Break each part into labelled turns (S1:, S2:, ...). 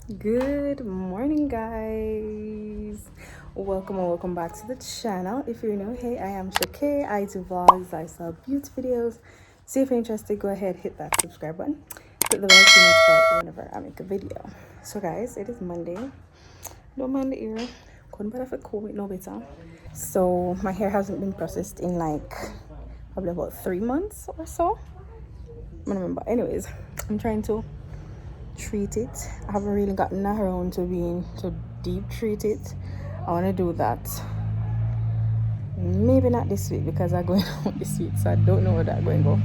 S1: Good morning, guys. Welcome and welcome back to the channel. If you're new, hey, I am Shakay. I do vlogs, lifestyle, beauty videos. So if you're interested, go ahead, hit that subscribe button, hit the bell to be notified whenever I make a video. So, guys, it is Monday. Don't mind the ear. Couldn't better for COVID, no better. So my hair hasn't been processed in like probably about 3 months or so. I don't remember. Anyways, I'm trying to treat it. I haven't really gotten around to being to deep treat it. I want to do that maybe not this week because I'm going out this week, so I don't know where that's going to go,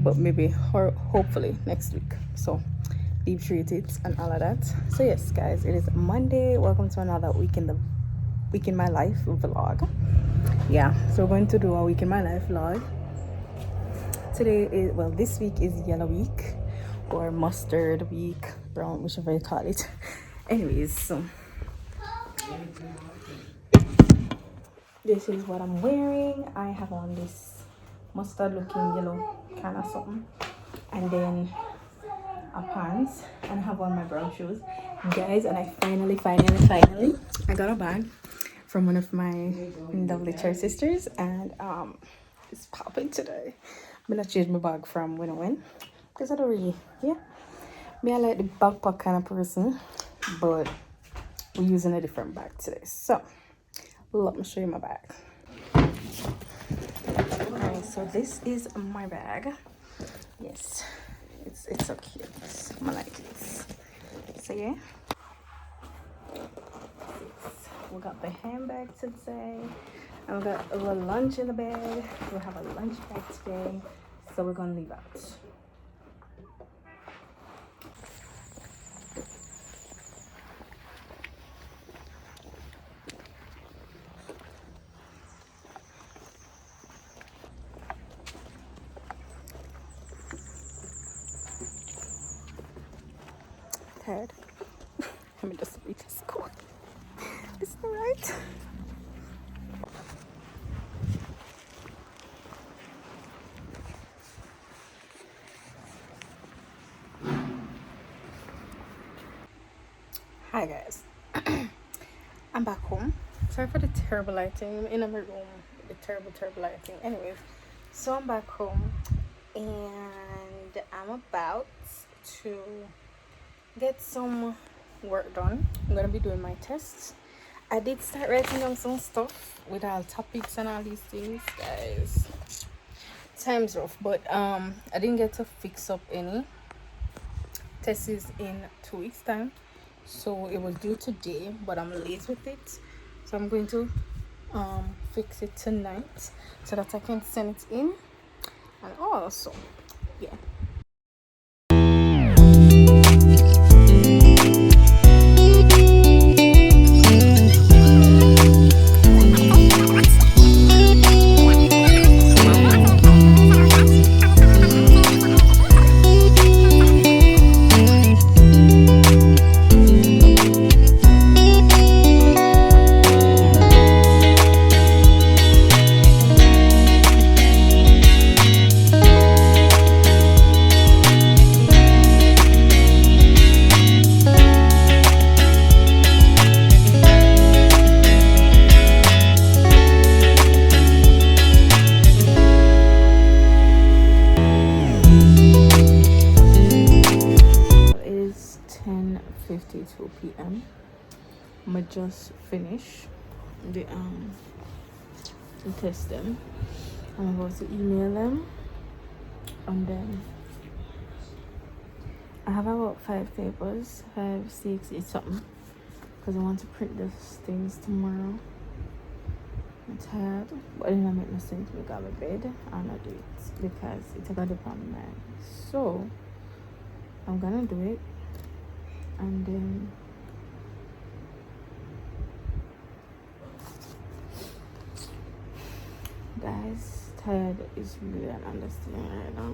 S1: but maybe or hopefully next week. So deep treat it and all of that. So yes, guys, it is Monday. Welcome to another week in my life vlog. Yeah, so we're going to do a week in my life vlog. Today is, well, this week is yellow week or mustard week, brown, whichever you call it. Anyways, so this is what I'm wearing. I have on this mustard looking yellow kind of something, and then a pants, and I have on my brown shoes, guys. And I finally I got a bag from one of my lovely church sisters, and it's popping today. I'm gonna change my bag from when I went because I don't really, yeah, me I like the backpack kind of person, but we're using a different bag today. So let me show you my bag. Alright, so this is my bag. Yes, it's so cute. I like this. So yeah, we got the handbag today, and we got a little lunch in the bag. We have a lunch bag today, so we're gonna leave out. Tired. Let me just read this score. Is that right? Hi guys, I'm back home. Sorry for the terrible lighting. I'm in my room. The terrible lighting. Anyways, so I'm back home, and I'm about to get some work done. I'm gonna be doing my tests. I did start writing down some stuff with all topics and all these things, guys. Time's rough, but I didn't get to fix up any. Test is in 2 weeks time, so it was due today, but I'm late with it, so I'm going to fix it tonight so that I can send it in. And also, yeah, it is 10:52 p.m. I'm just finish the test them. I'm about to email them, and then I have about 5 papers, 5, 6, 8 something, because I want to print those things tomorrow. I'm tired, but then I make no sense to go to bed and I do it because it's a good upon man. So I'm gonna do it, and then guys, tired is really an understatement right now.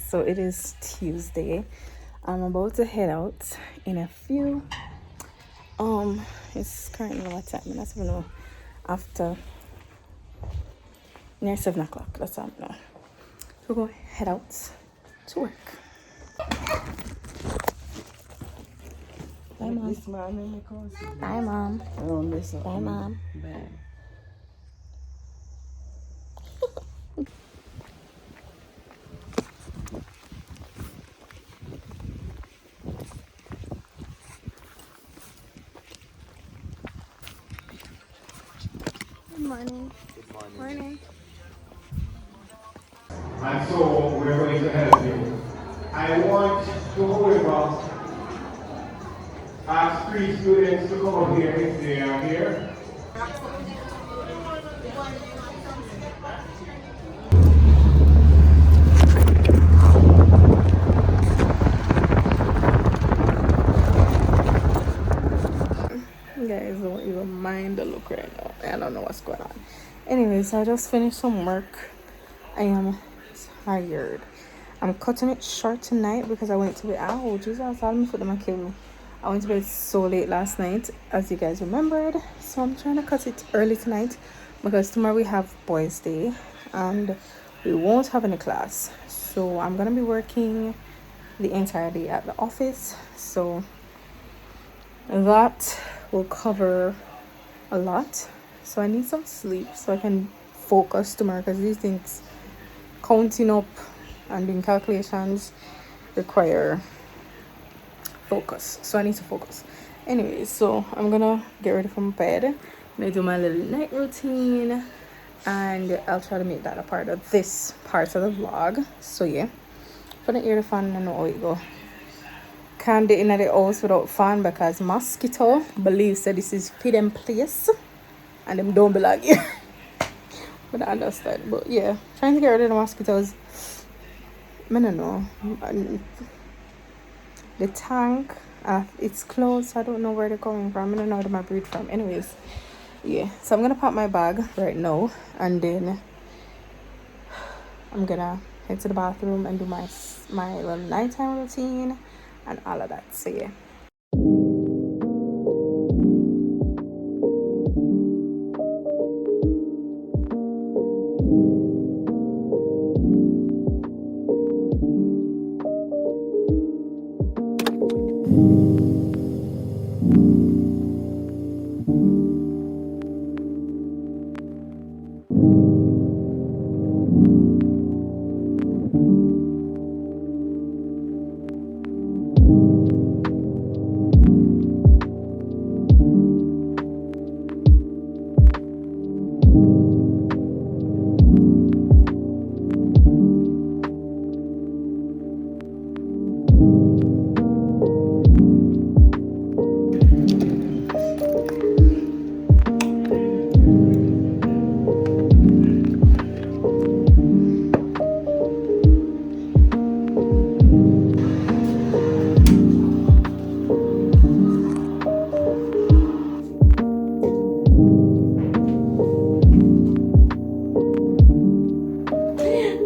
S1: so it is Tuesday. I'm about to head out in a few. It's currently what time? I don't know. After near 7 o'clock. That's all I know. So we're going to head out to work. Bye, Mom. Bye, Mom. Bye, Mom. Bye. Good morning. Good morning. Morning.
S2: And so we're going to help you. I want to, however, ask 3 students to come up here if they are here.
S1: You guys don't even mind the look right now. I don't know what's going on. Anyways, I just finished some work. I am tired. I'm cutting it short tonight because I went to bed. Oh, Jesus, I'm gonna kill me. I went to bed so late last night, as you guys remembered. So I'm trying to cut it early tonight because tomorrow we have Boys' Day and we won't have any class. So I'm gonna be working the entire day at the office. So that will cover a lot. So I need some sleep so I can focus tomorrow because these things, counting up and doing calculations, require focus. So I need to focus. Anyways, so I'm gonna get ready for my bed. I'm gonna do my little night routine and I'll try to make that a part of this part of the vlog. So yeah, for the ear fan, I know how it go. Can't get in the house without fan because mosquito believes that this is fit and place and them don't belong here. But I understand. But yeah, trying to get rid of the mosquitoes. I don't know. The tank, it's closed. So I don't know where they're coming from. I don't know where my breed from. Anyways, yeah. So I'm gonna pack my bag right now, and then I'm gonna head to the bathroom and do my little nighttime routine and all of that. So yeah.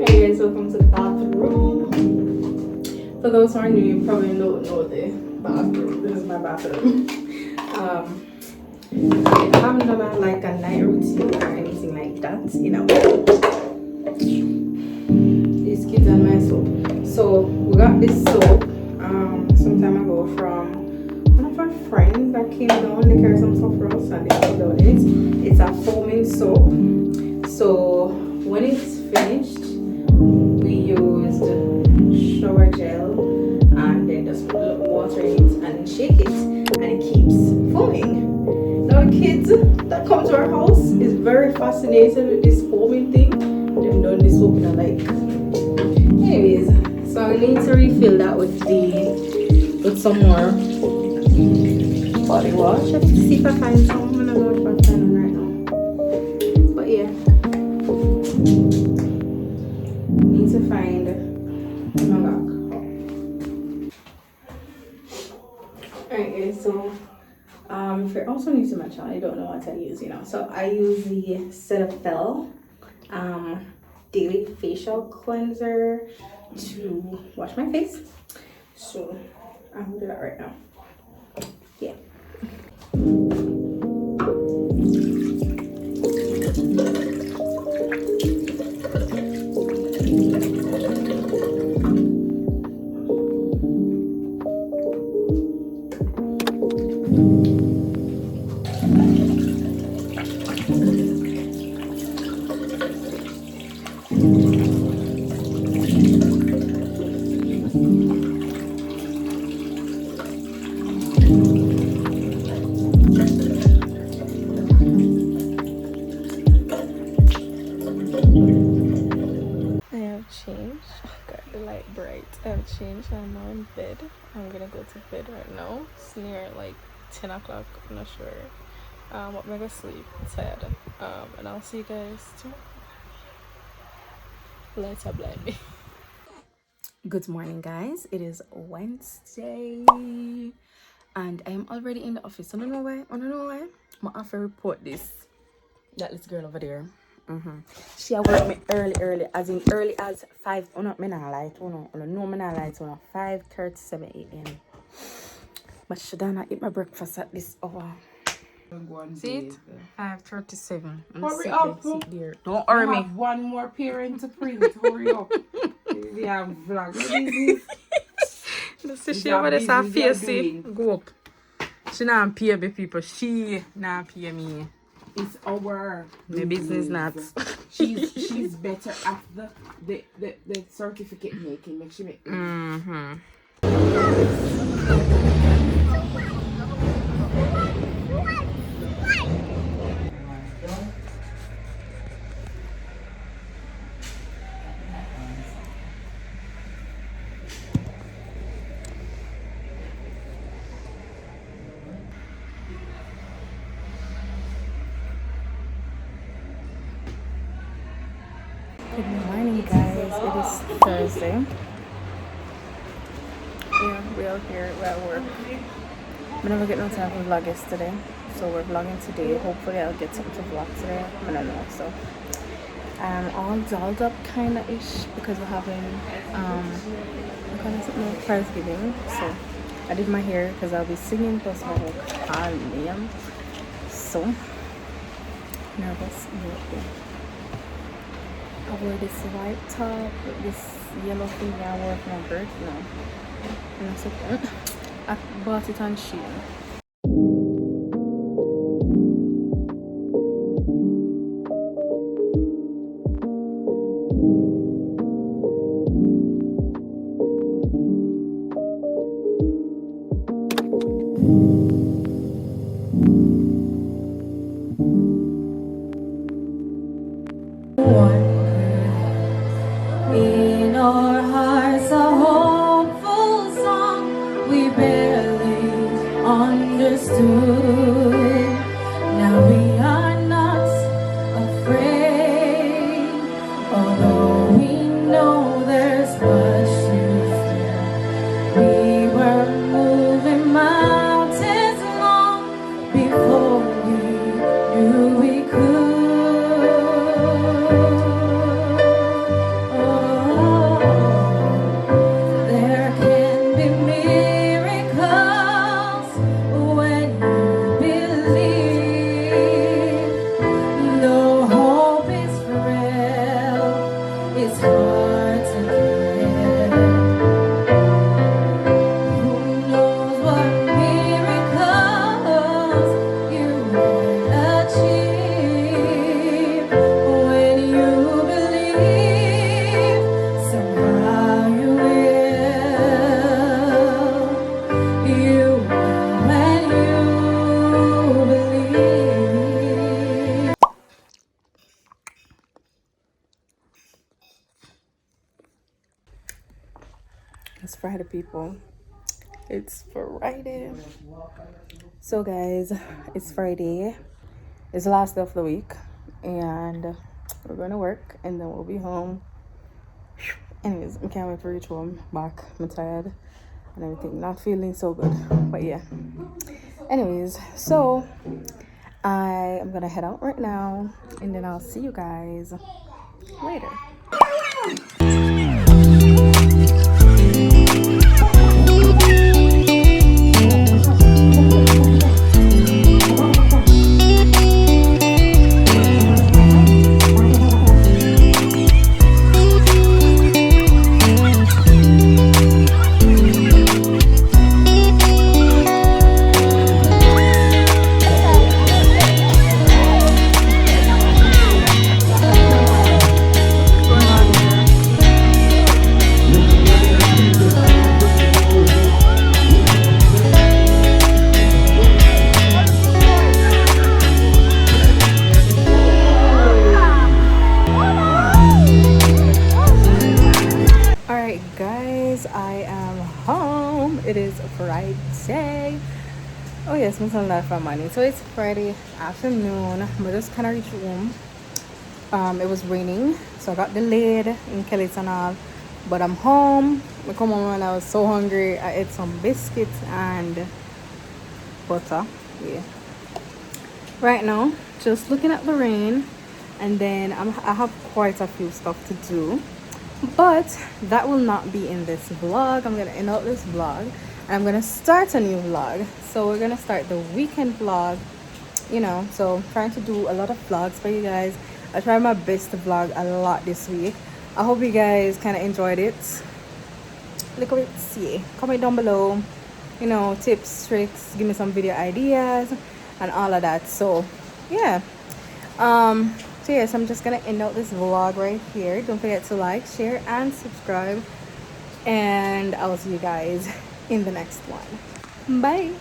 S1: Hey guys, welcome to the bathroom. For those who are new, you probably don't know the bathroom. This is my bathroom. I haven't done like a night routine or anything like that, you know. These kids are my soap. So we got this soap some time ago from one of our friends that came down. They carry some stuff for us and they put down it. It's a foaming soap. So when it's finished, we used shower gel and then just put a little water in it and then shake it and it keeps foaming. Now the kids that come to our house is very fascinated with this foaming thing. They've done this soap in like. Anyways, so I need to refill that with some more body wash. I have to see if I find some. I don't know if I find them right now. But yeah. Need to find my bag. Alright guys, so if you're also new to my channel, you don't know what I use, you know. So I use the Cetaphil daily facial cleanser. to wash my face. So I'm gonna do that right now. Yeah. I have changed. Oh god, the light bright. I have changed. I'm now in bed. I'm gonna go to bed right now. It's near like 10 o'clock. I'm not sure. But I'm gonna sleep. Tired. And I'll see you guys tomorrow. Later, blind me. Good morning, guys. It is Wednesday, and I am already in the office. I don't know why. I have to report this. That little girl over there. She worked me early, as in early as 5. Oh no, me not light. Oh no, me not light. Oh no, 5:37 a.m. But she done not eat my breakfast at this hour. See it? 5:37.
S3: Hurry up!
S1: Sit there. Don't hurry me.
S3: Have one more parent to print. Hurry up! We have vlog.
S1: Let's see she over there so face. Go up. She not pay me, people. She not pay me.
S3: It's our
S1: My business not.
S3: She's better at the certificate making. Make she make.
S1: Good morning, guys. It is Thursday. Yeah, we're out here. We're at work. I never get no time to vlog yesterday, so we're vlogging today. Hopefully, I'll get something to vlog today. I don't know. So I'm all dolled up, kinda ish, because we're having prize giving. So I did my hair because I'll be singing plus my whole column. So nervous. I wore this white top with this yellow thing I wore for my birthday. No. And so I bought it on Shein.
S4: In our hearts, a hopeful song we barely understood. Now we are not afraid, although we know there's much to fear. We were moving mountains long before we knew we could.
S1: It's Friday, people. It's Friday. So, guys, it's Friday. It's the last day of the week, and we're going to work, and then we'll be home. Anyways, I can't wait to reach home. Back, I'm tired and everything. Not feeling so good, but yeah. Anyways, so I am gonna head out right now, and then I'll see you guys later. is Friday. Oh yes, I'm telling that for money. So it's Friday afternoon. I just kind of reached home. It was raining, so I got delayed in Kelly's and all. But I'm home. I come home and I was so hungry. I ate some biscuits and butter. Yeah. Right now, just looking at the rain, and then I have quite a few stuff to do. But that will not be in this vlog. I'm gonna end out this vlog and I'm gonna start a new vlog. So we're gonna start the weekend vlog, so I'm trying to do a lot of vlogs for you guys. I tried my best to vlog a lot this week. I hope you guys kind of enjoyed it. Look at it, see. Comment down below, tips, tricks, give me some video ideas and all of that. So yeah, so yes, I'm just gonna end out this vlog right here. Don't forget to like, share and subscribe, and I'll see you guys in the next one. Bye.